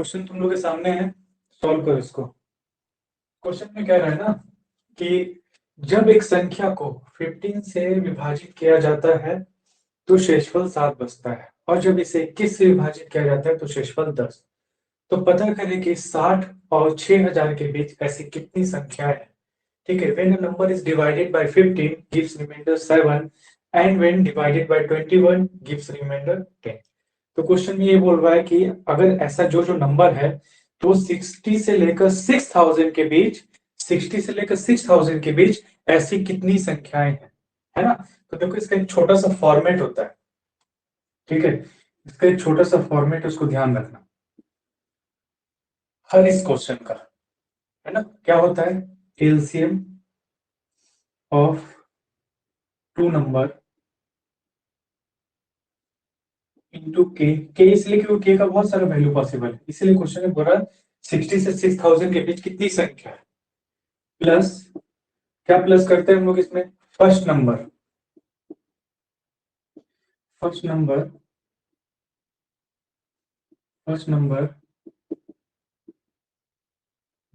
Question तुम लोग के सामने है, सॉल्व करो इसको। क्वेश्चन में कह रहा है ना कि जब एक संख्या को 15 से विभाजित किया जाता है तो शेषफल 7 बचता है, और जब इसे 21 से विभाजित किया जाता है तो शेषफल 10। तो पता करें कि 60 और 6000 के बीच ऐसी कितनी संख्याएं हैं। ठीक है, when a number is divided by 15 gives remainder 7 and when divided by 21 gives remainder 10। तो क्वेश्चन में ये बोल रहा है कि अगर ऐसा जो जो नंबर है तो 60 से लेकर 6000 के बीच 60 से लेकर 6000 के बीच ऐसी कितनी संख्याएं हैं, है ना। तो देखो इसका एक छोटा सा फॉर्मेट होता है, ठीक है, इसका एक छोटा सा फॉर्मेट, उसको ध्यान रखना हर इस क्वेश्चन का, है ना। क्या होता है, LCM of two number into k. K इसलिए क्योंकि के का बहुत सारा वैल्यू पॉसिबल है, इसलिए क्वेश्चन में बोल रहा है 60 से 6000 के बीच कितनी संख्या है, प्लस क्या प्लस करते हैं हम लोग इसमें, first number first number first number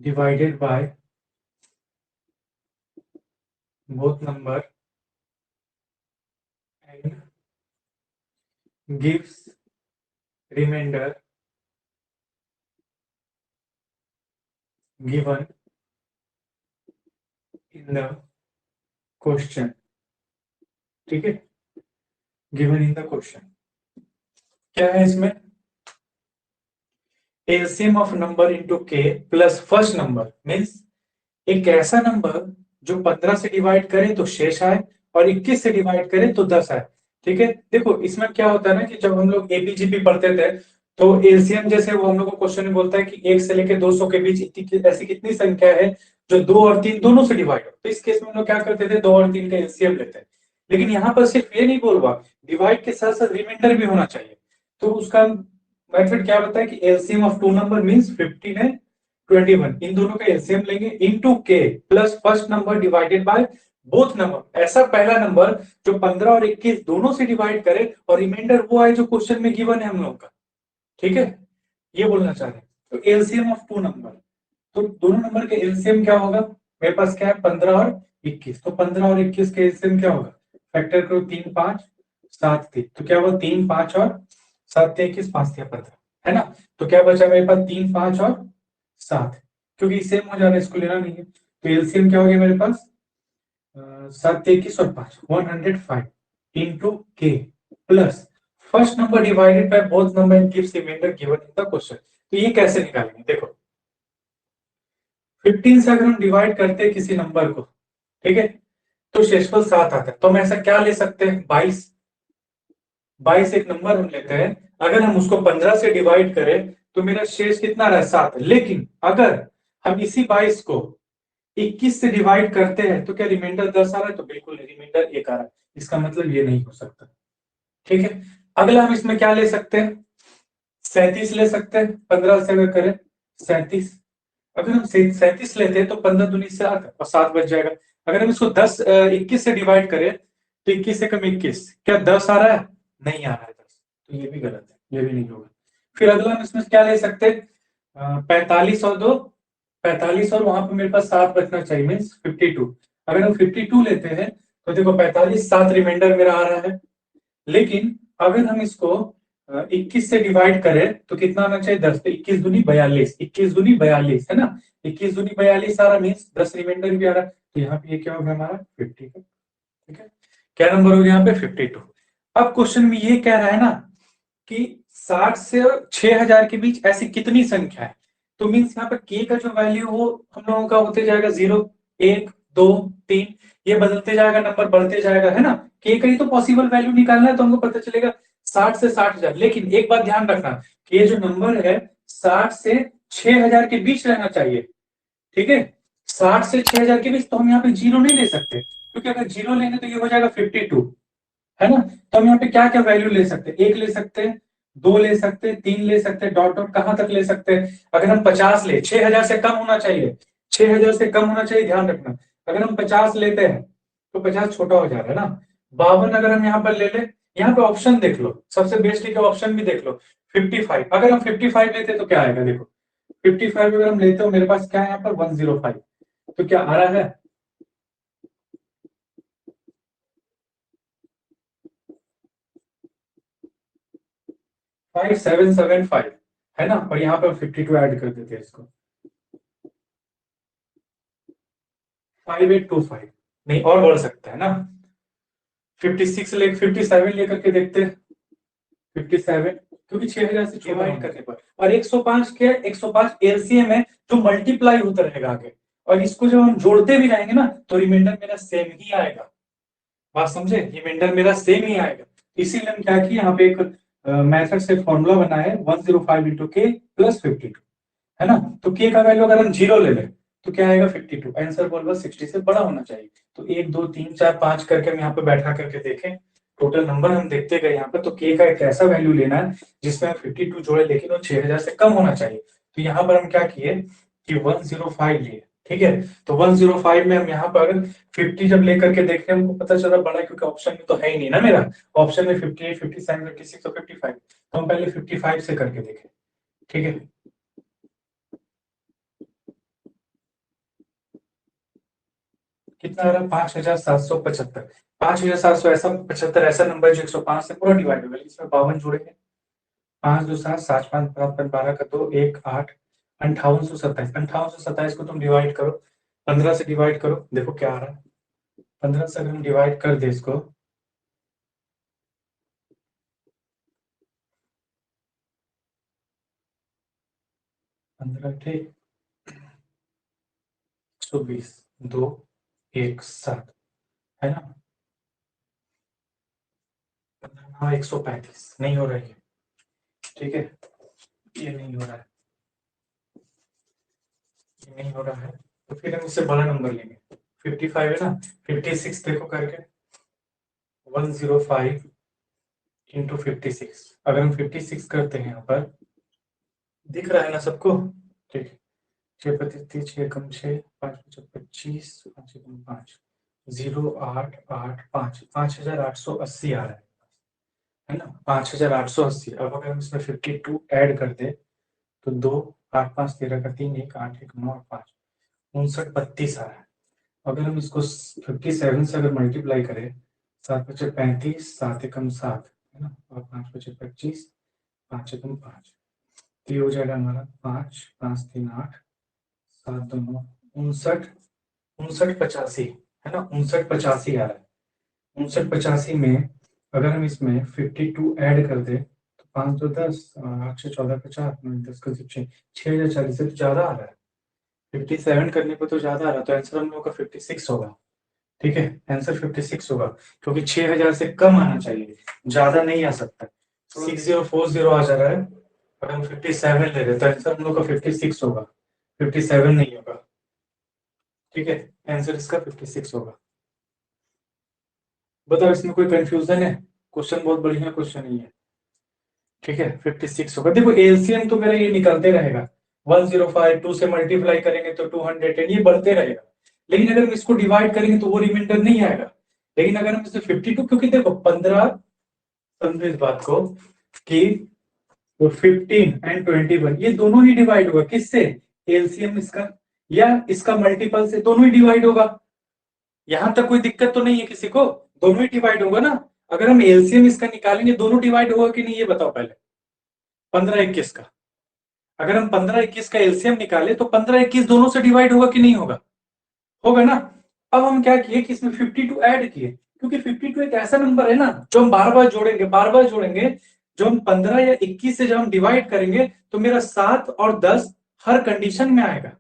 divided by both number and gives remainder given in the question. ठीक है, गिवन इन द क्वेश्चन क्या है इसमें, LCM of number into k plus first number means एक ऐसा नंबर जो 15 से divide करे तो शेष आए और 21 से डिवाइड करे तो 10 आए। ठीक है, देखो इसमें क्या होता है ना कि जब हम लोग एपीजीपी पढ़ते थे तो एलसीएम जैसे वो हम लोग को क्वेश्चन में बोलता है कि 1 से लेकर 200 के बीच ऐसी कितनी संख्या है जो 2 और 3 दोनों से डिवाइड हो। तो इस केस में हम लोग क्या करते थे, 2 और 3 का एलसीएम लेते हैं। लेकिन यहाँ पर सिर्फ ये नहीं बोल रहा, डिवाइड के साथ साथ रिमाइंडर भी होना चाहिए। तो उसका मेथड क्या बताया कि LCM of two number means 15 है 21, इन दोनों का एलसीएम लेंगे into k plus first number divided by both number. ऐसा पहला नंबर जो 15 और 21 दोनों से डिवाइड करे और रिमाइंडर वो आए जो क्वेश्चन में गिवन है हम लोग का। ठीक है, ये बोलना चाह रहे हैं। तो एलसीएम ऑफ टू नंबर, तो दोनों नंबर के एलसीएम क्या होगा, मेरे पास क्या है 15 और 21, तो 15 और 21 के एलसीएम क्या होगा, फैक्टर करो 3 5 7 3, तो क्या हुआ 3 5 और 7 21 5 15, है ना। तो क्या बचा मेरे पास 3 5 और 7, क्योंकि सेम हो जा रहा है इसको लेना नहीं है। तो एलसीएम क्या हो गया मेरे पास 7 21 और 5 105 into k plus first number divided by both number and gives remainder given in the question. तो ये कैसे निकालेंगे, देखो 15 से अगर हम डिवाइड करते हैं किसी नंबर को, ठीक है, तो शेषफल 7 आता है। तो हम ऐसा क्या ले सकते हैं, 22 एक नंबर हम लेते हैं, अगर हम उसको 15 से डिवाइड करें तो मेरा शेष कितना रहा 7। लेकिन अगर हम इसी 22 को 21 से डिवाइड करते हैं तो क्या रिमाइंडर 10 आ रहा है, तो बिल्कुल रिमाइंडर 1 आ रहा है। इसका मतलब ये नहीं हो सकता। ठीक है, अगला हम इसमें क्या ले सकते हैं, 37 ले सकते हैं। 15 से अगर करें 37, अगर हम 37 लेते हैं तो 15 दूनी से 8 और 7 बच जाएगा। अगर हम इसको 21 से डिवाइड करें तो 21 से कम 21, क्या 10 आ रहा है, नहीं आ रहा है 10, तो ये भी गलत है, ये भी नहीं होगा। फिर अगला हम इसमें क्या ले सकते हैं, 45 और 2 45, और वहां पे मेरे पास 7 बचना चाहिए मीन्स 52। अगर हम 52 लेते हैं तो देखो 45 7 रिमाइंडर मेरा आ रहा है। लेकिन अगर हम इसको 21 से डिवाइड करें तो कितना आना चाहिए 10, तो 21 दूनी 42, 21 दूनी 42, है ना। 21 दूनी 42 आ रहा मीन्स 10 रिमाइंडर भी आ रहा है। तो यहाँ पे ये क्या होगा हमारा 50 का। ठीक है, क्या नंबर हो गया यहाँ पे 52। अब क्वेश्चन में ये कह रहा है ना कि 60 से 6000 के बीच ऐसी कितनी संख्या है। तो मीन्स यहाँ पर के का जो वैल्यू हो हम लोगों का होते जाएगा 0 1 2 3, ये बदलते जाएगा, नंबर बढ़ते जाएगा, है ना। के का ही तो पॉसिबल वैल्यू निकालना है, तो हमको पता चलेगा 60 से 60,000। लेकिन एक बात ध्यान रखना कि ये जो नंबर है 60 से 6000 के बीच रहना चाहिए। ठीक है, 60 से 6000 के बीच, तो हम यहाँ पे जीरो नहीं ले सकते, क्योंकि अगर जीरो लेंगे तो ये हो जाएगा 52, है ना। तो हम यहाँ पे क्या क्या वैल्यू ले सकते हैं, 1 ले सकते हैं, 2 ले सकते हैं, 3 ले सकते हैं, डॉट डॉट कहां तक ले सकते हैं। अगर हम 50 ले, 6000 से कम होना चाहिए, 6000 से कम होना चाहिए, ध्यान रखना। अगर हम 50 लेते हैं तो 50 छोटा हो जा रहा है ना। 52 अगर हम यहाँ पर ले ले, यहाँ पे ऑप्शन देख लो, सबसे बेस्ट है कि ऑप्शन भी देख लो। 55, अगर हम 55 लेते तो क्या आएगा, देखो 55 अगर हम लेते हो, मेरे पास क्या है यहाँ पर 105, तो क्या आ रहा है 5775, है ना, और यहाँ पर 52 ऐड कर देते हैं इसको, 5825, नहीं और बढ़ सकता है ना, 56 ले 57 लेकर के देखते हैं, 57, क्योंकि 6000 से डिवाइड करने पर, और 105 के 105 एलसीएम है जो मल्टीप्लाई होता रहेगा आगे, और इसको जब हम जोड़ते भी जाएंगे ना तो रिमाइंडर मेरा सेम ही आएगा। बात समझे, रिमाइंडर मेरा सेम ही आएगा। इसीलिए हम क्या किए, यहाँ पे एक मेथड से फॉर्मूला बना है 105 इंटू के प्लस 52, है ना। तो के का वैल्यू अगर हम 0 ले लें तो क्या आएगा 52, आंसर बोल 60 से बड़ा होना चाहिए। तो 1 2 3 4 5 करके हम यहाँ पे बैठा करके देखें, टोटल नंबर हम देखते गए यहाँ पे, तो के का एक ऐसा वैल्यू लेना है जिसमें हम 52 जोड़े, लेकिन वो 6000 से कम होना चाहिए। तो यहाँ पर हम क्या किए कि 105 लिए, ठीक है। तो 105 में हम यहाँ पर 50 जब लेकर के देखे, हमको पता चला बड़ा, क्योंकि ऑप्शन में तो है ही नहीं ना मेरा, ऑप्शन में 58 57 56 और 55, तो हम पहले 55 से करके देखें, ठीक है। कितना आ रहा है 5775, 5700 ऐसा 75 ऐसा नंबर जो 105 से पूरा डिवाइड होगा, इसमें 52 जोड़ेंगे, 5 2 7 7 5 5 12 का 2 1 8, 5827, 5827 को तुम डिवाइड करो, 15 से डिवाइड करो, देखो क्या आ रहा है, 15 से अगर हम डिवाइड कर दे इसको, 15 ठीक 120 2 1 7, है ना, 135 नहीं हो रही है, ठीक है, ये नहीं हो रहा है, ये नहीं हो रहा है, तो फिर हम इससे बड़ा नंबर लेंगे, 55 है ना, 56 देखो करके, 105 इंटू 56, अगर हम 56 करते हैं यहाँ पर, दिख रहा है ना सबको, ठीक है, 6 25 30 6 कम 6 5 25 5 कम 5 0 8 8 5 5880 आ रहा है ना, 5880। अब अगर हम इसमें 52 ऐड कर दे तो 2 8 5 13 का 3 1 8 1 9 5 59 32 आ रहा है। अगर हम इसको 57 से अगर मल्टीप्लाई करें, 7 5 35 7 एकम 7, है ना, और 5 5 25 5 एकम 5, तो ये हो जाएगा हमारा 5 5 3 8 7 2 9 59 59 85, है ना, 59 85 आ रहा है। 59 85 में अगर हम इसमें 52 ऐड कर दे तो 5 2 10 8 6 14 50 9 10 का 6040 से तो ज्यादा आ रहा है, 57 करने पर तो ज्यादा आ रहा है, तो आंसर हम लोग का 56 होगा, ठीक है, आंसर 56 होगा, क्योंकि 6000 से कम आना चाहिए, ज्यादा नहीं आ सकता, 6040 आ जा रहा है, अगर हम 57 ले रहे तो आंसर हम लोग का 56 होगा, 57 नहीं होगा, ठीक है, आंसर इसका 56 होगा। बताओ इसमें कोई कंफ्यूजन है, क्वेश्चन बहुत बढ़िया क्वेश्चन ही है, ठीक है, 56 होगा। देखो एलसीएम तो मेरा ये निकलते रहेगा, 105 2 से मल्टीप्लाई करेंगे तो 210, ये बढ़ते रहेगा, लेकिन अगर हम इसको डिवाइड करेंगे तो वो रिमाइंडर नहीं आएगा, लेकिन अगर हम इसे 52, क्योंकि देखो 15, समझो इस बात को कि तो 15 एंड 21 ये दोनों ही डिवाइड होगा, किससे, एलसीएम इसका या इसका मल्टीपल से, दोनों ही डिवाइड होगा, यहां तक कोई दिक्कत तो नहीं है किसी को, दोनों ही डिवाइड होगा ना। अगर हम एलसीएम इसका निकालेंगे, दोनों डिवाइड होगा कि नहीं ये बताओ पहले, 15 21 का, अगर हम 15 21 का एलसीएम निकाले तो 15 21 दोनों से डिवाइड होगा कि नहीं होगा, होगा ना। अब हम क्या किए कि इसमें 52 ऐड किए, क्योंकि 52 एक ऐसा नंबर है ना जो हम बार बार जोड़ेंगे, बार बार जोड़ेंगे, जो हम 15 या 21 से जब हम डिवाइड करेंगे तो मेरा 7 और 10 हर कंडीशन में आएगा,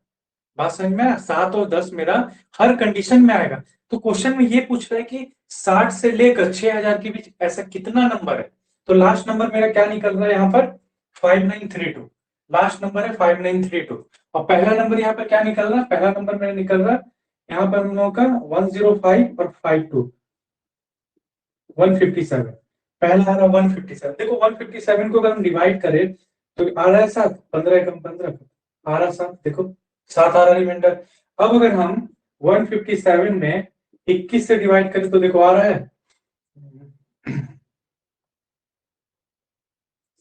बात समझ में आया, 7 और 10 मेरा हर कंडीशन में आएगा। तो क्वेश्चन में ये पूछ रहा है कि 60 से लेकर 6000 के बीच ऐसा कितना नंबर है, तो लास्ट नंबर मेरा क्या निकल रहा है यहाँ पर 5932, लास्ट नंबर है 5932, और पहला नंबर यहाँ पर क्या निकल रहा है, पहला नंबर मेरा निकल रहा है यहाँ पर हम लोगों का 105 और 52 157, पहला आ रहा 157, देखो 157 को अगर हम डिवाइड करें तो आ रहा है 7, 15 कम 15 आ रहा 7, देखो 7 आ रहा रिमाइंडर। अब अगर हम 157 में 21 से डिवाइड करें तो देखो आ रहा है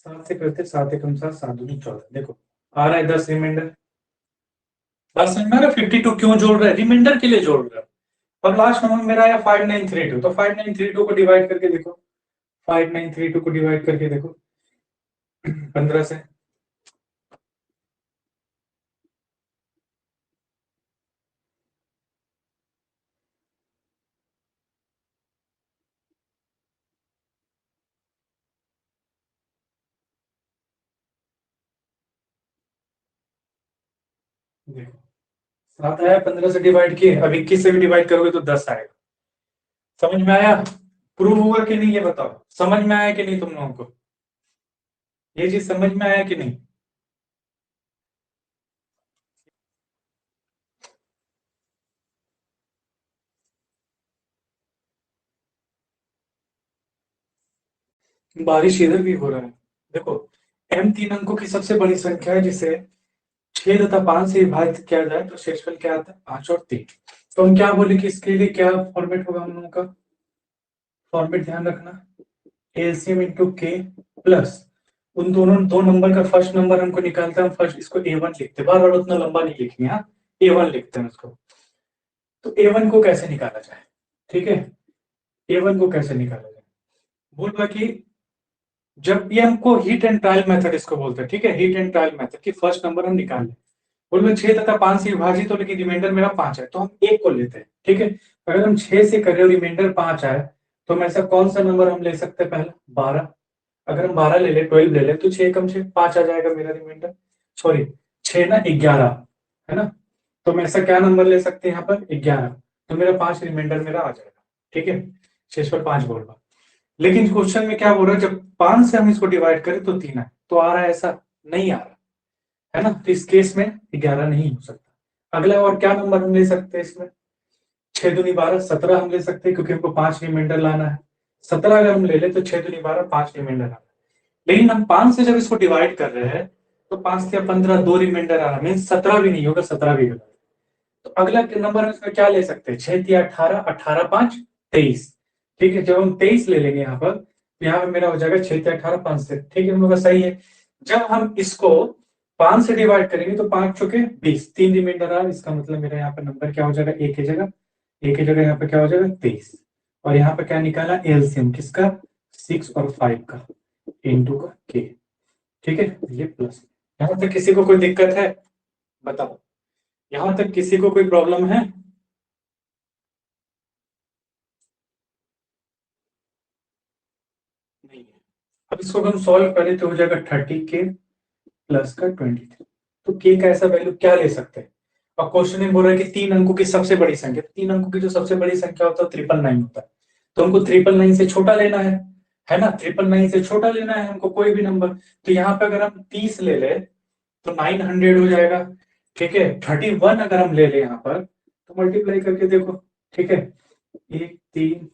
7 से करते 7 एकम 7 7 दूनी 14। देखो आ रहा है 10 रिमाइंडर। बात समझ में आ रहा है? 52 क्यों जोड़ रहा है? रिमाइंडर के लिए जोड़ रहा है। और लास्ट नंबर मेरा आया 5932, तो 5932 को डिवाइड करके देखो, 5932 को डिवाइड करके देखो 15 से। देखो 7 आया, 15 से डिवाइड किए, अब 21 से भी डिवाइड करोगे तो 10 आएगा। समझ में आया? प्रूव हुआ कि नहीं ये बताओ, समझ में आया कि नहीं तुम लोगों को? ये चीज समझ में आया कि नहीं? बारिश इधर भी हो रहा है। देखो m 3 अंकों की सबसे बड़ी संख्या है जिसे 6 तथा 5 से विभाजित किया जाए तो शेषफल क्या आता है? 5 और 3। तो हम क्या बोले कि इसके लिए क्या फॉर्मेट होगा हम लोगों का? फॉर्मेट ध्यान रखना, एलसीएम इंटू के प्लस उन दोनों दो नंबर का फर्स्ट नंबर हमको निकालता है, हम फर्स्ट इसको A1 लिखते हैं, बार बार उतना लंबा नहीं लिखेंगे, हाँ A1 लिखते हैं उसको। तो A1 को कैसे निकाला जाए? ठीक है, A1 को कैसे निकाला जाए? बोल रहा कि जब ये हमको हीट एंड ट्रायल मेथड इसको बोलते हैं, ठीक है, हीट एंड ट्रायल मेथड की फर्स्ट नंबर हम निकाल लें। बोल रहे 6 तथा 5 से विभाजित हो लेकिन रिमाइंडर मेरा 5 है, तो हम एक को लेते हैं, ठीक है। अगर हम 6 से करें और रिमाइंडर 5 आए तो हम ऐसा कौन सा नंबर हम ले सकते हैं? पहला 12। अगर हम 12 ले ले, 12 ले ले तो 6 कम 6 5 आ जाएगा मेरा रिमाइंडर, सॉरी 6 ना 11, है ना। तो हम ऐसा क्या नंबर ले सकते हैं यहाँ पर? 11। तो मेरा 5 रिमाइंडर मेरा आ जाएगा, ठीक है, शेष पर 5 बोल रहा। लेकिन क्वेश्चन में क्या बोल रहा है, जब 5 से हम इसको डिवाइड करें तो 3 आए, तो आ रहा है ऐसा? नहीं आ रहा है ना, तो इस केस में 11 नहीं हो सकता। अगला और क्या नंबर हम ले सकते हैं इसमें? 6 दूनी 12, 17 हम ले सकते हैं क्योंकि हमको 5 रिमाइंडर लाना है। 17 अगर हम ले ले तो 6 दूनी 12, 5 रिमाइंडर आना है। लेकिन हम 5 से जब इसको डिवाइड कर रहे हैं तो 5 या 15 दो रिमाइंडर आ रहा है, मीन 17 भी नहीं होगा, 17 भी होगा। तो अगला नंबर हम इसमें क्या ले सकते हैं? 6 या 18, 18 5 23। ठीक है, जब हम 23 ले लेंगे यहाँ पर तो यहाँ पे मेरा हो जाएगा 6 या 18 5 से, ठीक है, हम लोग का सही है। जब हम इसको 5 से डिवाइड करेंगे तो 5 चौके 20, 3 रिमाइंडर आ, इसका मतलब मेरा यहाँ पर नंबर क्या हो जाएगा? एक की जगह यहाँ पे क्या हो जाएगा? 23। और यहाँ पे क्या निकाला? एलसीएम किसका? 6 और 5 का इंटू का के, ठीक है, ये प्लस। यहाँ तक किसी को कोई दिक्कत है? बताओ, यहां तक किसी को कोई प्रॉब्लम है? नहीं है। अब इसको हम सॉल्व करें तो हो जाएगा 30k प्लस का 23। तो के का ऐसा वैल्यू क्या ले सकते हैं? और क्वेश्चन में बोल रहा है कि 3 अंकों की सबसे बड़ी संख्या, 3 अंकों की जो सबसे बड़ी संख्या होता है 999 होता है, तो हमको 999 से छोटा लेना है ना, 999 से छोटा लेना है हमको कोई भी नंबर। तो यहाँ पे अगर हम 30 ले ले तो 900 हो जाएगा, ठीक है। 31 अगर हम ले ले यहाँ पर तो मल्टीप्लाई करके देखो, ठीक है, 1 3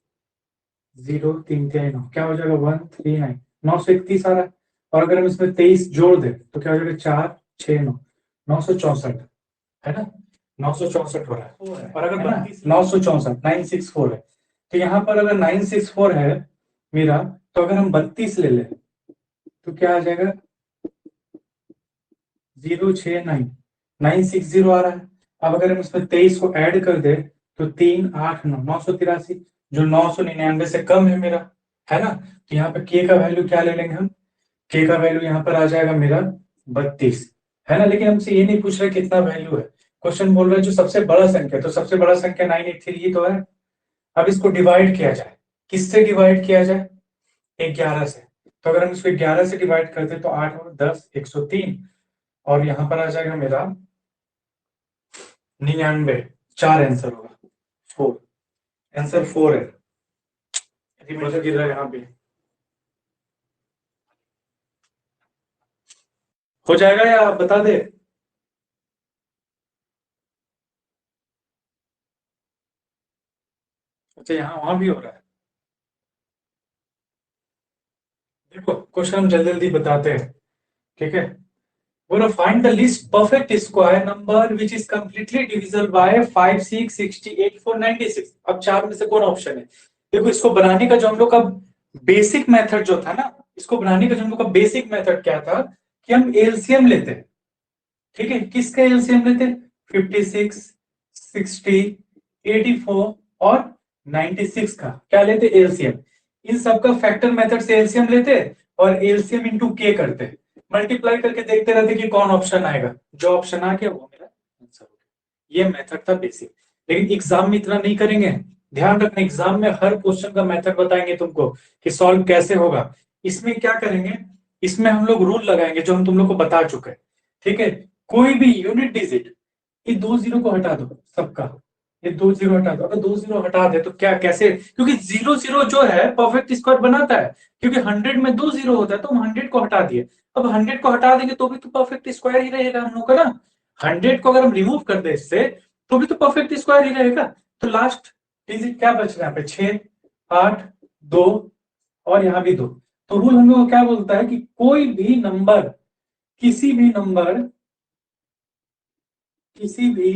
0 3 3 9 क्या हो जाएगा? 139, 931 आ रहा है। और अगर हम इसमें 23 जोड़ दें तो क्या हो जाएगा? 4 6 9 964, है ना, 964 हो रहा है। और अगर 964 964 है, तो यहाँ पर अगर 964 है मेरा, तो अगर हम 32 ले लें तो क्या आ जाएगा? 069 960 आ रहा है। अब अगर हम इसमें 23 को ऐड कर दे तो 3 8 9 983, जो 999 से कम है मेरा, है ना। तो यहाँ पे के का वैल्यू क्या ले लेंगे हम? के का वैल्यू यहाँ पर आ जाएगा मेरा 32, है ना। लेकिन हमसे ये नहीं पूछ रहा कितना वैल्यू है, क्वेश्चन बोल रहा है जो सबसे बड़ा संख्या, तो सबसे बड़ा संख्या 983 ही तो है। अब इसको डिवाइड किया जाए, किससे डिवाइड किया जाए? 11 से। तो अगर हम इसको 11 से डिवाइड करते तो 8 और 10 103, और यहाँ पर आ जाएगा मेरा 99, 4 आंसर होगा, 4 आंसर 4 है। रिमाइंडर गिर रहा है यहाँ पे, हो जाएगा या आप बता दे? अच्छा, यहाँ वहां भी हो रहा है। देखो क्वेश्चन हम जल्दी जल्दी बताते हैं, ठीक है। बोलो find the least perfect square number which is completely divisible by 5 6 68 4 96। अब चार में से कौन ऑप्शन है? देखो इसको बनाने का जो हम लोग का बेसिक मेथड जो था ना, इसको बनाने का जो हम लोग का बेसिक मेथड क्या था कि हम एलसीएम लेते हैं, ठीक है, किसका एलसीएम लेते हैं, 56, 60, 84 और 96 का क्या लेते, एलसीएम। इन सबका फैक्टर मेथड से एलसीएम लेते और एलसीएम इंटू के करते, मल्टीप्लाई करके देखते रहते कि कौन ऑप्शन आएगा, जो ऑप्शन आ गया वो मेरा आंसर हो गया। ये मेथड था बेसिक। लेकिन एग्जाम में इतना नहीं करेंगे, ध्यान रखना, एग्जाम में हर क्वेश्चन का मेथड बताएंगे तुमको कि सॉल्व कैसे होगा। इसमें क्या करेंगे, इसमें हम लोग रूल लगाएंगे जो हम तुम लोग को बता चुके हैं, ठीक है। कोई भी यूनिट डिजिट, ये 2 जीरो को हटा दो सबका, ये 2 जीरो हटा दो। अगर 2 जीरो हटा दे तो क्या कैसे, क्योंकि 0 0 जो है परफेक्ट स्क्वायर बनाता है, क्योंकि 100 में 2 जीरो होता है तो हम 100 को हटा दिए। अब 100 को हटा देंगे तो भी तो परफेक्ट स्क्वायर ही रहेगा हम लोग का ना। 100 को अगर हम रिमूव कर दे इससे तो भी तो परफेक्ट स्क्वायर ही रहेगा। तो लास्ट डिजिट क्या बच रहा है यहाँ पे, 6, 8, 2 और यहाँ भी 2। तो रूल हम लोग को क्या बोलता है कि कोई भी नंबर, किसी भी नंबर, किसी भी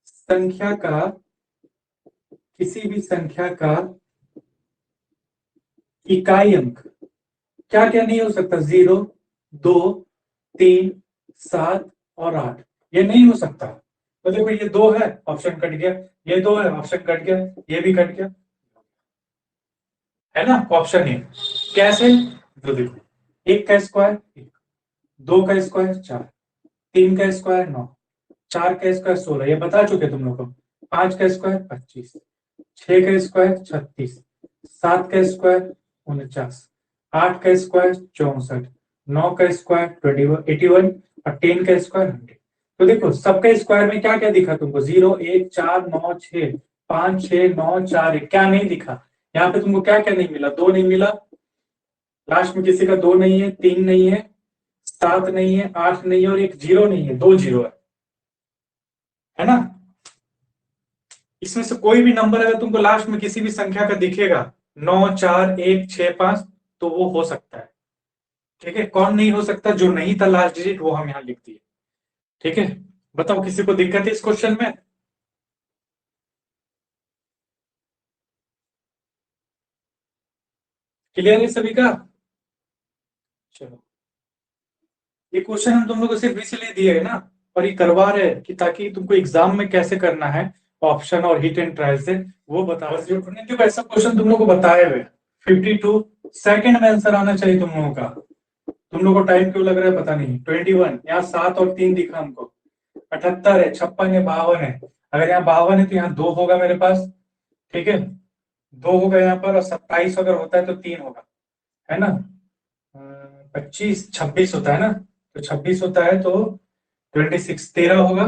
संख्या का, किसी भी संख्या का इकाई अंक क्या क्या नहीं हो सकता, 0, 2, 3, 7 और 8, ये नहीं हो सकता। तो देखो ये 2 है, ऑप्शन कट गया, ये 2 है, ऑप्शन कट गया, ये भी कट गया, है ना, ऑप्शन ए। कैसे, तो देखो, 1 का स्क्वायर 1, 2 का स्क्वायर 4, 3 का स्क्वायर 9, 4 का स्क्वायर 16, ये बता चुके तुम लोग को, 5 का स्क्वायर 25, 6 का स्क्वायर 36, 7 का स्क्वायर 49, 8 का स्क्वायर 64, 9 का स्क्वायर 81 और 10 का स्क्वायर 100। तो देखो सबका स्क्वायर में क्या क्या दिखा तुमको, 0, 1, 4, 9, 6, 5, 6, 9, 4, 1, क्या नहीं दिखा यहाँ पे तुमको, क्या क्या नहीं मिला, 2 नहीं मिला, लास्ट में किसी का 2 नहीं है, 3 नहीं है, 7 नहीं है, 8 नहीं है और एक 0 नहीं है, 2 जीरो है ना। इसमें से कोई भी नंबर अगर तुमको लास्ट में किसी भी संख्या का दिखेगा, 9, 4, 1, 6, 5, तो वो हो सकता है, ठीक है। कौन नहीं हो सकता, जो नहीं था लास्ट डिजिट वो हम यहाँ लिख दिए, ठीक है। बताओ किसी को दिक्कत है इस क्वेश्चन में, क्लियर है सभी का। चलो, ये क्वेश्चन हम तुम लोग को सिर्फ इसलिए दिए है ना, और ये करवा रहे हैं कि ताकि तुमको एग्जाम में कैसे करना है ऑप्शन और हिट एंड ट्रायल से वो बता, बस जो 22 ऐसा क्वेश्चन तुम लोग को बताए हुए, 52 सेकंड में आंसर आना चाहिए तुम लोगों का। तुम लोग को टाइम क्यों लग रहा है पता नहीं, 21 यहाँ 7 और 3 दिखा हमको, 78 है, 56 है, 52 है, अगर यहाँ 52 है तो यहाँ 2 होगा मेरे पास, ठीक है, 2 होगा यहाँ पर, और 27 अगर होता है तो 3 होगा, है ना। 25 26 होता है ना, तो 26 होता है तो 26 13 होगा,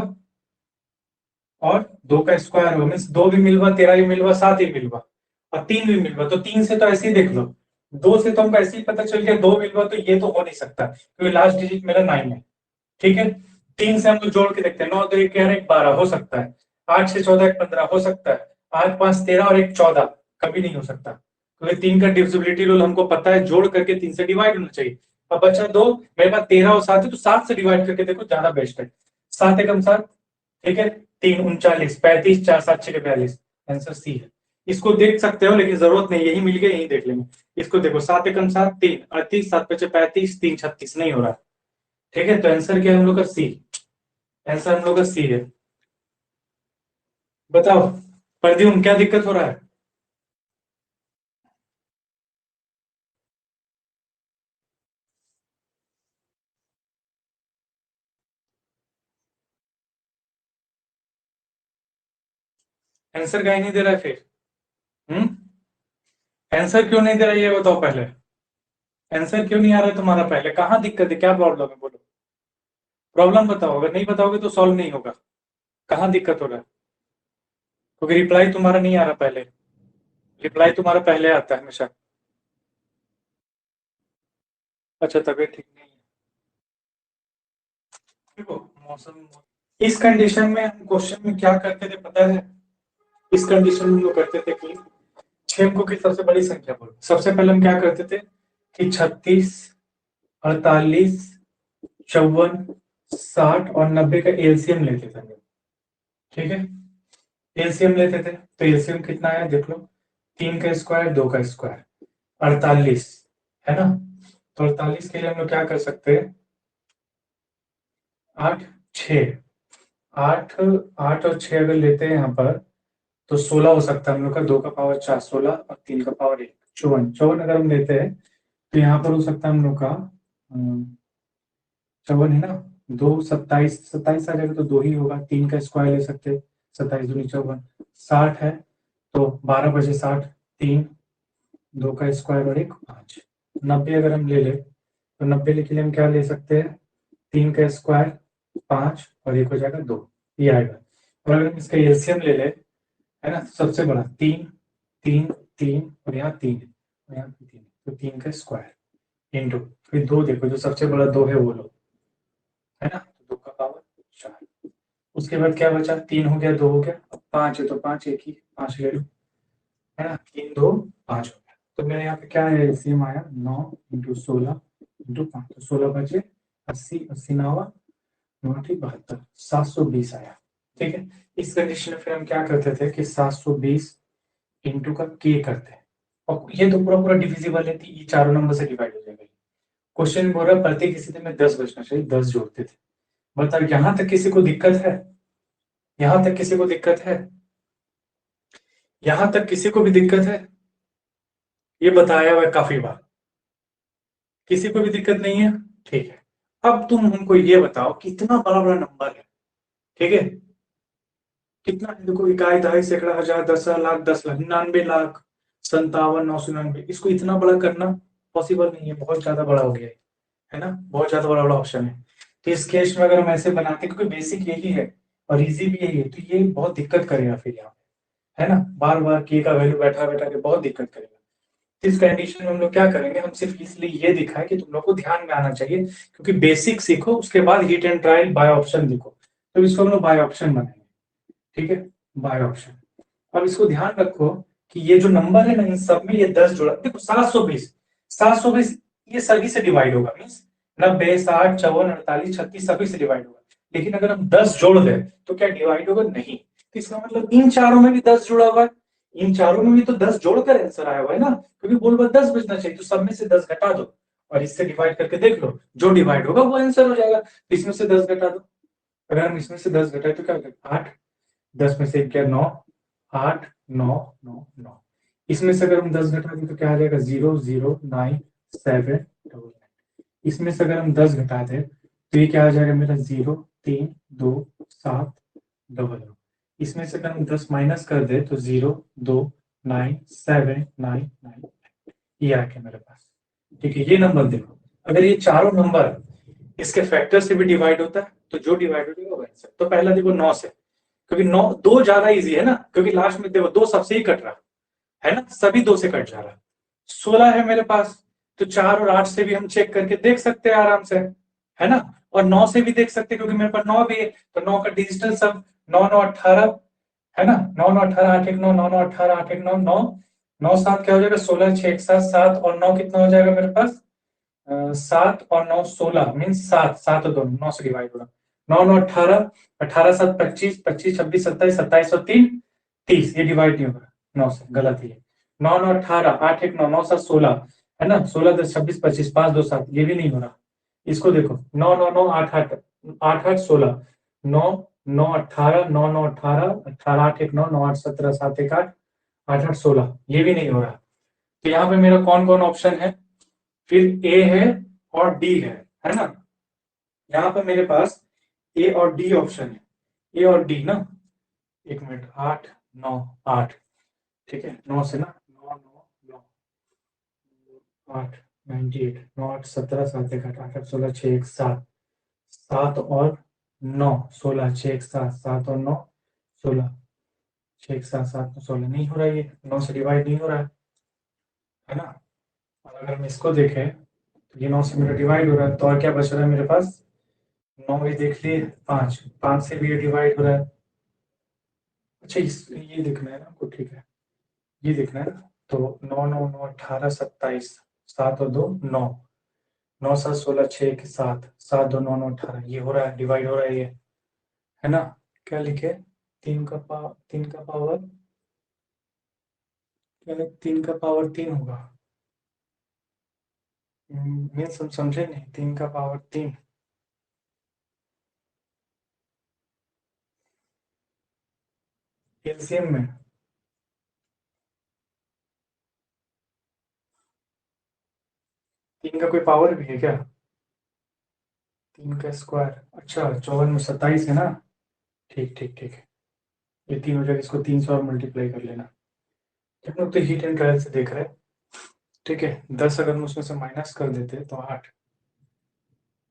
और 2 का स्क्वायर होगा, मीन्स 2 भी मिलवा, 13 भी मिलवा, 7 ही मिलवा और 3 भी मिलवा, तो 3 से तो ऐसे ही देख लो, 2 से तो हमको ऐसे ही पता चल गया 2 मिलवा, तो ये तो हो नहीं सकता क्योंकि लास्ट डिजिट मेरा 9 है, ठीक है। 3 से हम लोग जोड़ के देखते हैं, 9 तो 1 11 1 12 हो सकता है, 8 से 14 1 15 हो सकता है, 8 5 13 और 1 14 कभी नहीं हो सकता, क्योंकि 3 का डिविजिबिलिटी रूल हमको पता है, जोड़ करके 3 से डिवाइड होना चाहिए। अब बचा 2, मेरे पास 13 और 7 है, तो 7 से डिवाइड करके देखो, ज्यादा बेस्ट है, 7 एकम 7, ठीक है, 3 39, 35, 4 7 6 42, आंसर सी है। इसको देख सकते हो लेकिन जरूरत नहीं, यही मिल गया यही देख लेंगे। इसको देखो, 7 एकम 7 3 38, 7 5 35, 3 36 नहीं हो रहा, ठीक है, तो आंसर क्या है हम लोग का सी, आंसर हम लोग का सी है। बताओ प्रद्युम्न क्या दिक्कत हो रहा है, आंसर क्या ही नहीं दे रहा है फिर, आंसर क्यों नहीं दे रहा है ये बताओ पहले, आंसर क्यों नहीं आ रहा है तुम्हारा, पहले कहाँ दिक्कत है, क्या प्रॉब्लम है बोलो, प्रॉब्लम बताओ, अगर नहीं बताओगे तो सॉल्व नहीं होगा, कहाँ दिक्कत हो रहा है, क्योंकि रिप्लाई तुम्हारा नहीं आ रहा पहले, रिप्लाई तुम्हारा पहले आता है हमेशा। अच्छा तबीयत ठीक नहीं है, देखो मौसम, इस कंडीशन में हम क्वेश्चन में क्या करते थे पता है, इस कंडीशन में हम लोग करते थे कि 6 अंकों की सबसे बड़ी संख्या बोलो, सबसे पहले हम क्या करते थे कि 36, 48, 54, 60 और 90 का एलसीएम लेते थे हम लोग, ठीक है, एलसीएम लेते थे, तो एलसीएम कितना आया देख लो, 3 का स्क्वायर 2 का स्क्वायर 48, है ना, तो 48 के लिए हम लोग क्या कर सकते हैं, 8 6 8 8 और 6 अगर लेते हैं यहाँ पर तो 16 हो सकता है हम लोग का, 2 का पावर 4 16 और 3 का पावर 1 54 54 अगर हम लेते हैं तो यहाँ पर हो सकता है हम लोग का 54 है ना, 2 27 27 आ जाएगा तो 2 ही होगा, 3 का स्क्वायर ले सकते हैं, 27 दूनी 54 60 है तो 12 बजे 60 3 2 का स्क्वायर और 1 5 90 अगर हम ले ले तो 90 के लिए हम क्या ले सकते हैं, 3 का स्क्वायर 5 और 1 हो जाएगा 2, ये आएगा। और अगर हम इसका एलसीएम ले ले, है ना, सबसे बड़ा 3 3 3 और यहाँ 3 और यहाँ 3, तो 3 का स्क्वायर इंटू फिर 2, देखो जो सबसे बड़ा 2 है वो लो, है ना, तो 2 का पावर 4। उसके बाद क्या बचा, 3 हो गया 2 हो गया, अब 5 है तो 5 एक ही 5 ले लो, है ना, 3 2 5 हो गया। तो मेरे यहाँ पे क्या है, एलसीएम आया 9 इंटू 16 इंटू 5, तो 16 बचे 80 80 9 9 72 720 आया। ठीक है, इस कंडीशन में फिर हम क्या करते थे कि 720 इंटू का के करते हैं, और ये तो पूरा पूरा डिविजिबल है, ये चारों नंबर से डिवाइड हो जाएगा। क्वेश्चन बोल रहा प्रत्येक स्थिति में 10 बचना चाहिए, 10 जोड़ते थे। बताओ यहां तक किसी को दिक्कत है, यहां तक किसी को दिक्कत है, यहां तक किसी को भी दिक्कत है, ये बताया हुआ है काफी बार, किसी को भी दिक्कत नहीं है, ठीक है। अब तुम हमको ये बताओ कि इतना बड़ा बड़ा नंबर है, ठीक है, कितना है, देखो इकाई दहाई सैकड़ा हजार 10,000 लाख 10 लाख 99 लाख 57,999, इसको इतना बड़ा करना पॉसिबल नहीं है, बहुत ज्यादा बड़ा हो गया है ना, बहुत ज्यादा बड़ा बड़ा ऑप्शन है। तो इस केस में अगर हम ऐसे बनाते, क्योंकि बेसिक यही है और इजी भी यही है, तो ये बहुत दिक्कत करेगा फिर यहाँ, है ना, बार बार के का वैल्यू बैठा बैठा के बहुत दिक्कत करेगा। तो इस कंडीशन में हम लोग क्या करेंगे, हम सिर्फ इसलिए ये दिखाएं कि तुम लोग को ध्यान में आना चाहिए, क्योंकि बेसिक सीखो उसके बाद heat and trial by option देखो, तो इसको हम लोग बाय ऑप्शन बनाएंगे, ठीक है, बाय ऑप्शन। अब इसको ध्यान रखो कि ये जो नंबर है ना, इन सब में ये 10 जोड़ा, देखो 720 ये सभी से डिवाइड होगा, मीन्स 90 60 54 48 36 सभी से डिवाइड होगा। लेकिन अगर हम 10 जोड़ दें तो क्या डिवाइड होगा, नहीं। तो इसका मतलब इन चारों में भी 10 जुड़ा हुआ है, इन चारों में भी तो 10 जोड़कर आंसर आया हुआ है ना, क्योंकि बोल बार 10 बचना चाहिए, तो सब में से 10 घटा दो और इससे डिवाइड करके देख लो, जो डिवाइड होगा वो आंसर हो जाएगा। इसमें से 10 घटा दो, अगर हम इसमें से 10 घटाए तो क्या होगा, 8 10 में से 1 क्या 9 8 9 9 9, इसमें से अगर हम 10 घटा दें तो क्या आ जाएगा 0 0 9 7 9। इसमें से अगर हम 10 घटा दें तो ये क्या आ जाएगा मेरा 0 3 2 7 9। इसमें से अगर हम 10 माइनस कर दे तो 0 2 9 7 9 9, ये आ गया मेरे पास। ठीक है, ये नंबर देखो, अगर ये चारों नंबर इसके फैक्टर से भी डिवाइड होता है तो जो डिवाइड हो जाएगा वो आंसर। तो पहला देखो 9 से, क्योंकि 9 2 ज्यादा इजी है ना, क्योंकि लास्ट में देखो 2 सबसे ही कट रहा है ना, सभी 2 से कट जा रहा। 16 है मेरे पास, तो 4 और 8 से भी हम चेक करके देख सकते हैं आराम से, है ना, और 9 से भी देख सकते हैं क्योंकि मेरे पास 9 भी है, तो 9 का डिजिटल सब 9 9 18, है ना, 9 9 18 8 1 9 9 9 18 8 1 9 9 9 7 क्या हो जाएगा 16 6 1 7 7 और 9 कितना हो जाएगा मेरे पास 7 और 9 16 मीन्स 7 7 और 2 9 से डिवाइड हो रहा, 9 9 18 18 7 25 25 26 27 27 और 3 30, ये डिवाइड नहीं हो रहा 9 से, गलत ही है। 9 9 18 8 1 9 9 7 16, है ना, 16 10 26 25 5 2 7, ये भी नहीं हो रहा। इसको देखो 9 9 9 8 8 8 8 16 9 9 18 9 9 18 18 8 1 9 9 8 17 7 1 8 8 8 16, ये भी नहीं हो रहा। तो यहाँ पे मेरा कौन कौन ऑप्शन है, फिर ए है और डी है ना, यहाँ पे मेरे पास ए और डी ऑप्शन है, ए और डी ना, एक मिनट 8 9 8, ठीक है, 9 से ना 9 9 9 8 98 9 8 17 7 1 8 8 16 6 1 7 7 और 9 16 6 1 7 7 और 9 16 6 1 7 7 16, नहीं हो रहा, ये 9 से डिवाइड नहीं हो रहा है ना। और अगर हम इसको देखें तो ये 9 से मेरा डिवाइड हो रहा है, तो और क्या बच रहा है मेरे पास, 9 भी देख लिए, 5 5 से भी ये डिवाइड हो रहा है। अच्छा ये देखना है ना आपको, ठीक है, ये देखना है ना, तो 9 9 9 18 27 7 और 2 9 9 7 16 6 1 7 7 2 9 9 18, ये हो रहा है, डिवाइड हो रहा है ये, है ना। क्या लिखे, 3 का पावर, यानी 3 का पावर 3 होगा, मीन्स हम समझे नहीं, 3 का पावर 3 एलसीएम में। 3 का कोई पावर भी है क्या? 3 का स्क्वायर, अच्छा 54 में 27 है ना। ठीक ठीक ठीक है, ये 3 हो जाएगा, इसको 3 से और मल्टीप्लाई कर लेना। हम लोग तो हीट एंड ट्रायल से देख रहे हैं। ठीक है, 10 अगर हम उसमें से माइनस कर देते तो 8।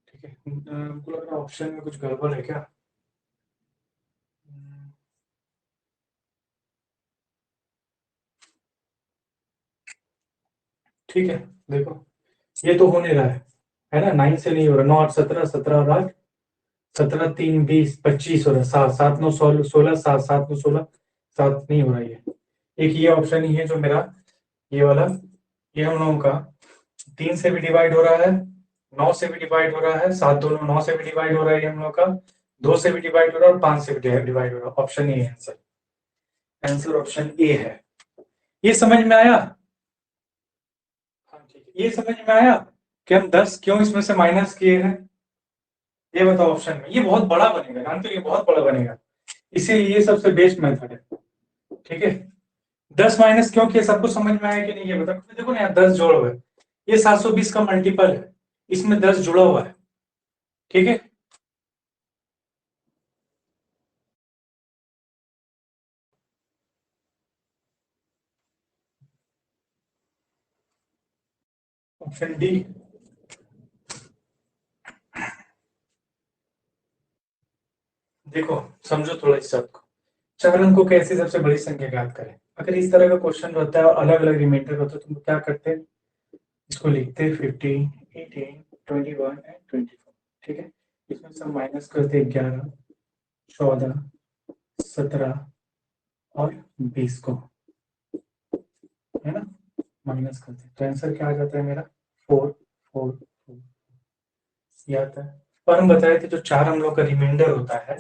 ठीक है, हमको लग रहा है ऑप्शन में कुछ गड़बड़ है क्या? हम्म, ठीक है, देखो ये तो हो नहीं रहा है ना, 9 से नहीं हो रहा, 9 8 17, 17 और 8, 17 3 20 25 हो रहा है, 7 7 9 16, 7 7 9 16, 7 नहीं हो रहा है। एक ये ऑप्शन ही है जो मेरा, ये वाला, ये हम लोगों का 3 से भी डिवाइड हो रहा है, 9 से भी डिवाइड हो रहा है, 7 दोनों 9 से भी डिवाइड हो रहा है, ये हम लोग का 2 से भी डिवाइड हो रहा है और 5 से भी डिवाइड हो रहा है। ऑप्शन ए है आंसर, आंसर ऑप्शन ए है। ये समझ में आया? हाँ ठीक है, ये समझ में आया कि हम 10 क्यों इसमें से माइनस किए हैं? ये बताओ ऑप्शन में, ये बहुत बड़ा बनेगा, जानते हो ये बहुत बड़ा बनेगा, इसीलिए ये सबसे बेस्ट मेथड है। ठीक है, 10 माइनस क्यों किया, सबको समझ में आया कि नहीं ये बताओ। देखो ना यार, 10 जोड़ हुआ है, ये 720 का मल्टीपल है, इसमें 10 जुड़ा हुआ है। ठीक है, ऑप्शन डी। देखो समझो थोड़ा इस सब को, 4 अंकों कैसे सबसे बड़ी संख्या ज्ञात करें। अगर इस तरह का क्वेश्चन रहता है और अलग अलग रिमाइंडर होता है तो हम क्या करते हैं, इसको लिखते 15 18 21 एंड 24। ठीक है, इसमें से माइनस करते 11 14 17 और 20 को, है ना, माइनस करते तो आंसर क्या आ जाता है मेरा, 4 4 4 ये आता है। और हम बताए थे जो 4 हम लोग का रिमाइंडर होता है,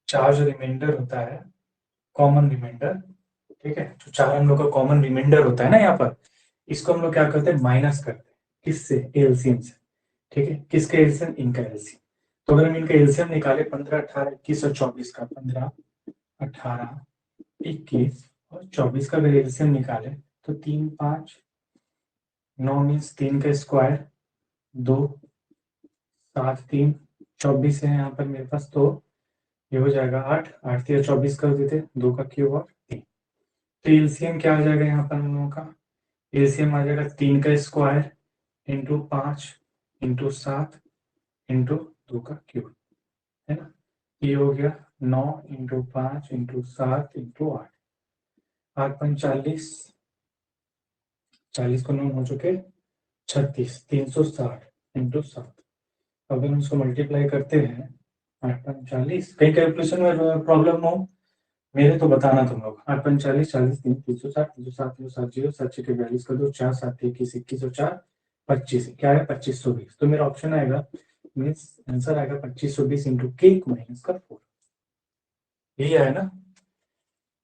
4 जो रिमाइंडर होता है, कॉमन रिमाइंडर, ठीक है, जो 4 हम लोग का कॉमन रिमाइंडर होता है ना यहाँ पर, इसको हम लोग क्या करते हैं, माइनस करते हैं, किससे, एलसीएम से। ठीक है, किसका एलसीएम, इनका एलसीएम। तो अगर हम इनका एलसीएम निकाले 15 18 21 और 24 का, 15 18 21 और 24 का अगर एलसीएम निकाले तो 3 5 9 मीन्स 3 का स्क्वायर, 2 7 3 24 है यहाँ पर मेरे पास, तो ये हो जाएगा 8 8 या 24 कर देते, 2 का क्यूब और 3। तो एलसीएम क्या आ जाएगा यहाँ पर हम लोगों का, एलसीएम आ जाएगा 3 का स्क्वायर इंटू 5 इंटू 7 इंटू 2 का क्यूब, है ना। ये हो गया 9 इंटू 5 इंटू 7 इंटू 8, 8 पंच 40, 40 को 9 हो चुके 36, 360 इंटू 7। अगर हम इसको मल्टीप्लाई करते हैं, 8 पंच 40, कहीं कैलकुलेशन में प्रॉब्लम हो मेरे तो बताना तुम लोग। 8 पंच 40, 40 3 360, 360 360 जीरो, 7 6 42 कर दो, 4 7 21 21 और 4 25, क्या है 2520। तो मेरा ऑप्शन आएगा, मीन्स आंसर आएगा 2520 इंटू के माइनस का 4, यही है ना।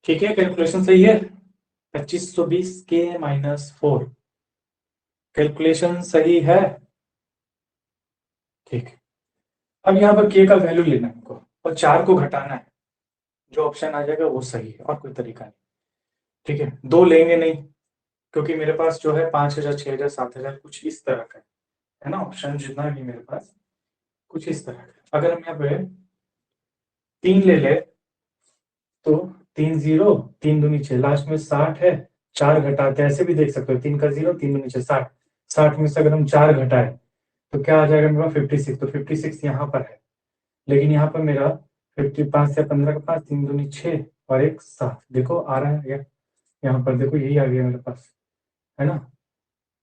ठीक है, कैलकुलेशन सही है, 2520 के माइनस 4, कैलकुलेशन सही है। ठीक है, अब यहाँ पर के का वैल्यू लेना है हमको और 4 को घटाना है, जो ऑप्शन आ जाएगा वो सही है, और कोई तरीका नहीं। ठीक है, दो लेंगे नहीं, क्योंकि मेरे पास जो है 5000 6000 7000 कुछ इस तरह का है ना, ऑप्शन जितना भी मेरे पास कुछ इस तरह का। अगर हम यहाँ पे 3 ले ले तो 3 0 3 दूनी 6, लास्ट में 60 है, 4 घटाते ऐसे भी देख सकते हो, 3 का 0 3 दूनी 6 60, 60 में से अगर हम 4 घटाए तो क्या आ जाएगा मेरे पास 56, तो 56 यहाँ पर है, लेकिन यहाँ पर मेरा 55 से 15 का 5 3 दूनी 6 और एक 7, देखो आ रहा है यहाँ पर, देखो यही आ गया मेरे पास, है ना।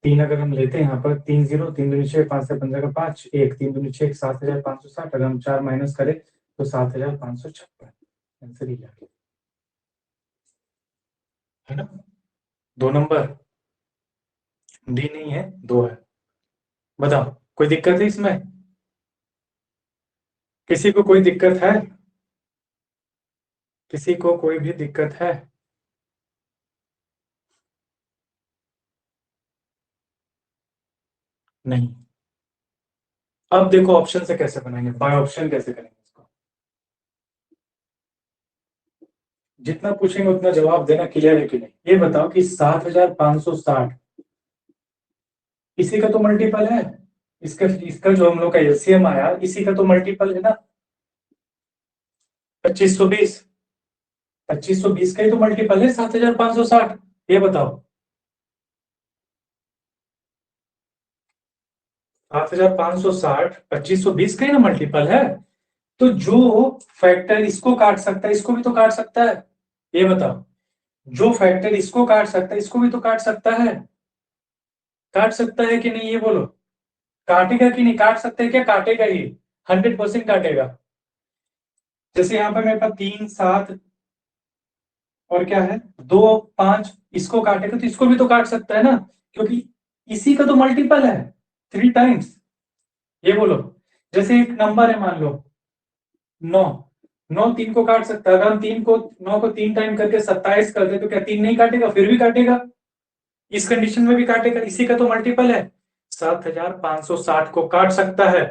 3 अगर हम लेते हैं यहाँ पर, 3 0 3 दूनी 6 5 से 15 का 5 1 3 दूनी 6 7560, अगर हम 4 माइनस करें तो 7556, आंसर ही आ गया, है ना। 2 नंबर, डी नहीं है, 2 है। बताओ कोई दिक्कत है इसमें, किसी को कोई दिक्कत है, किसी को कोई भी दिक्कत है? नहीं। अब देखो ऑप्शन से कैसे बनाएंगे, बाय ऑप्शन कैसे करेंगे इसको। जितना पूछेंगे उतना जवाब देना, क्लियर है कि नहीं। ये बताओ कि 7560 इसी का तो मल्टीपल है, इसका इसका जो हम लोग का एलसीएम आया इसी का तो मल्टीपल है ना। 2520, 2520 का ही तो मल्टीपल है 7560। ये बताओ 7560 2520 का ही ना मल्टीपल है। तो जो फैक्टर इसको काट सकता है इसको भी तो काट सकता है। ये बताओ, जो फैक्टर इसको काट सकता है इसको भी तो काट सकता है। काट सकता है कि नहीं ये बोलो। काटेगा कि नहीं, काट सकता है क्या, काटेगा ही, 100% काटेगा। जैसे यहाँ पर मेरे पास 3 7 और क्या है 2 5, इसको काटेगा तो इसको भी तो काट सकता है ना, क्योंकि इसी का तो मल्टीपल है 3 टाइम्स। ये बोलो, जैसे एक नंबर है मान लो 9, 9 3 को काट सकता है। अगर हम 9 को 3 टाइम करके 27 कर दे तो क्या 3 नहीं काटेगा, फिर भी काटेगा, इस कंडीशन में भी काटेगा, इसी का तो मल्टीपल है। 7560 को काट सकता है,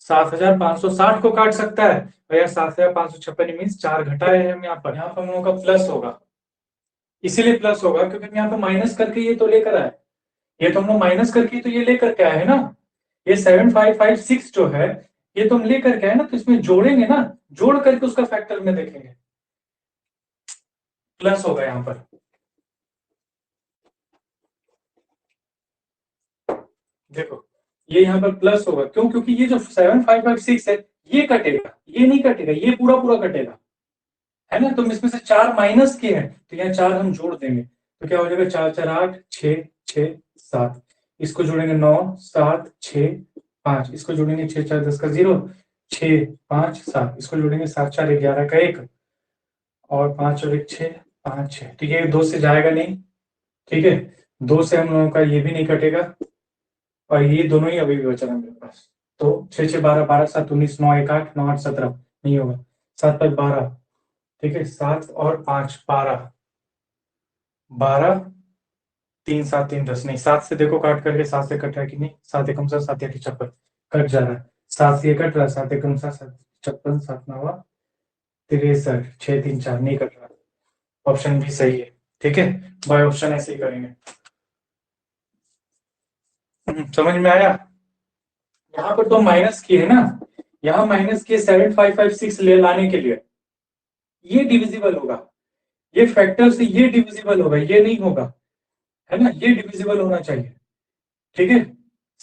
7560 को काट सकता है। और यार 7556 मीन 4 घटाए हैं हम यहाँ पर हम लोगों का प्लस होगा, इसीलिए प्लस होगा क्योंकि हम यहाँ पे माइनस करके ये तो लेकर आए, ये तो हम लोग माइनस करके तो ये लेकर के आए है ना। ये 7556 जो है ये तो हम लेकर के आए ना, तो इसमें जोड़ेंगे ना, जोड़ करके उसका फैक्टर में देखेंगे, प्लस होगा यहाँ पर। देखो ये यहाँ पर प्लस होगा, क्यों, क्योंकि ये जो 7556 है ये कटेगा, ये नहीं कटेगा, ये पूरा पूरा कटेगा, है ना। तो इसमें से 4 माइनस के हैं तो यहाँ 4 हम जोड़ देंगे, तो क्या हो जाएगा 4 4 8 6 6 7, इसको जोड़ेंगे 9 7 6 5, इसको जोड़ेंगे 6 4 10 का 0 6 5 7, इसको जोड़ेंगे 7 4 11 का 1 और 5 और 1 6 5 6, तो ये 2 से जाएगा नहीं, ठीक है। 2 से हम लोगों का ये भी नहीं कटेगा और ये दोनों ही अभी भी बचा है मेरे पास। तो 6 6 12 12 7 19 9 1 8 9 8 17 नहीं होगा, 7 5 12, ठीक है, 7 और 5 12, 12 3 7 3 10, नहीं 7 से देखो काट करके 7 से कट रहा है कि नहीं, 7 एकम 7 7 एक 56 कट जा रहा है, 7 से ये कट रहा है, 7 एकम 7 7 56 7 9 63 6 3 4 नहीं कट रहा, ऑप्शन भी सही है, ठीक है। बाय ऑप्शन ऐसे ही करेंगे। समझ में आया। यहाँ पर तो माइनस किए है ना, यहाँ माइनस किए 7556 ले लाने के लिए, ये डिविजिबल होगा, ये फैक्टर से ये डिविजिबल होगा, ये नहीं होगा, है ना, ये डिविजिबल होना चाहिए, ठीक है।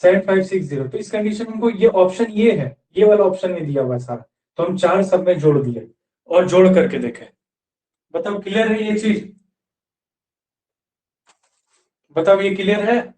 7560, तो इस कंडीशन में ये ऑप्शन ये है, ये वाला ऑप्शन में दिया हुआ है सारा, तो हम 4 सब में जोड़ दिए और जोड़ करके देखें। बताओ क्लियर है ये चीज, बताओ ये क्लियर है।